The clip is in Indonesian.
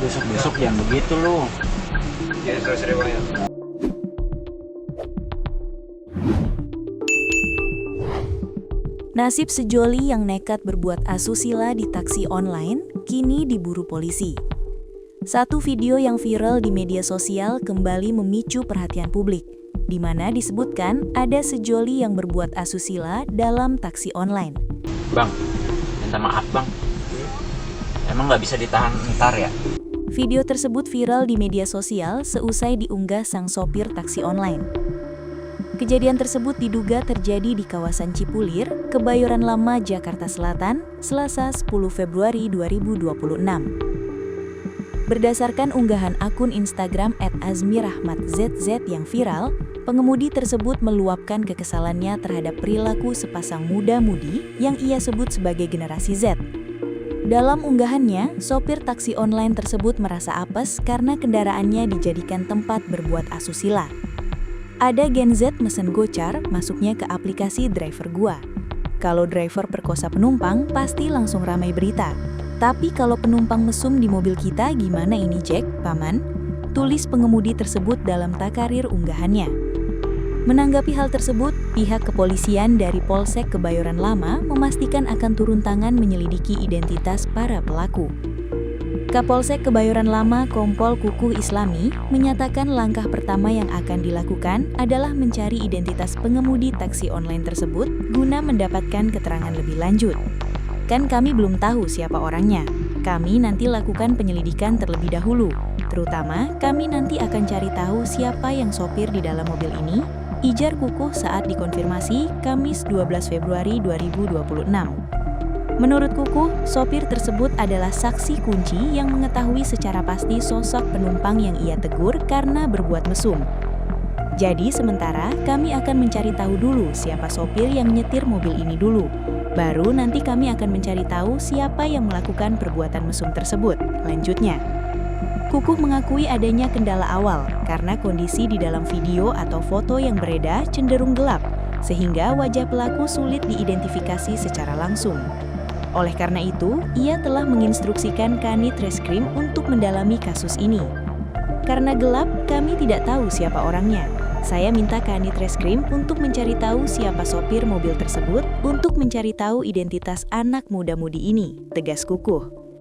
besok jangan begitu lu. Jangan terus riwayat. Nasib sejoli yang nekat berbuat asusila di taksi online kini diburu polisi. Satu video yang viral di media sosial kembali memicu perhatian publik, di mana disebutkan ada sejoli yang berbuat asusila dalam taksi online. Bang, minta maaf bang. Emang nggak bisa ditahan ntar ya? Video tersebut viral di media sosial seusai diunggah sang sopir taksi online. Kejadian tersebut diduga terjadi di kawasan Cipulir, Kebayoran Lama, Jakarta Selatan, Selasa 10 Februari 2026. Berdasarkan unggahan akun Instagram @azmirahmatzz yang viral, pengemudi tersebut meluapkan kekesalannya terhadap perilaku sepasang muda-mudi yang ia sebut sebagai generasi Z. Dalam unggahannya, sopir taksi online tersebut merasa apes karena kendaraannya dijadikan tempat berbuat asusila. Ada Gen Z mesen gocar masuknya ke aplikasi Driver Gua. Kalau driver perkosa penumpang, pasti langsung ramai berita. Tapi kalau penumpang mesum di mobil kita, gimana ini Jack, paman? Tulis pengemudi tersebut dalam takarir unggahannya. Menanggapi hal tersebut, pihak kepolisian dari Polsek Kebayoran Lama memastikan akan turun tangan menyelidiki identitas para pelaku. Kapolsek Kebayoran Lama Kompol Kukuh Islami menyatakan langkah pertama yang akan dilakukan adalah mencari identitas pengemudi taksi online tersebut guna mendapatkan keterangan lebih lanjut. Kan kami belum tahu siapa orangnya. Kami nanti lakukan penyelidikan terlebih dahulu. Terutama kami nanti akan cari tahu siapa yang sopir di dalam mobil ini, ijar Kukuh saat dikonfirmasi Kamis 12 Februari 2026. Menurut Kukuh, sopir tersebut adalah saksi kunci yang mengetahui secara pasti sosok penumpang yang ia tegur karena berbuat mesum. Jadi sementara kami akan mencari tahu dulu siapa sopir yang nyetir mobil ini dulu. Baru nanti kami akan mencari tahu siapa yang melakukan perbuatan mesum tersebut. Lanjutnya, Kukuh mengakui adanya kendala awal karena kondisi di dalam video atau foto yang beredar cenderung gelap, sehingga wajah pelaku sulit diidentifikasi secara langsung. Oleh karena itu, ia telah menginstruksikan Kanit Reskrim untuk mendalami kasus ini. Karena gelap, kami tidak tahu siapa orangnya. Saya minta Kanit Reskrim untuk mencari tahu siapa sopir mobil tersebut untuk mencari tahu identitas anak muda-mudi ini, tegas Kukuh.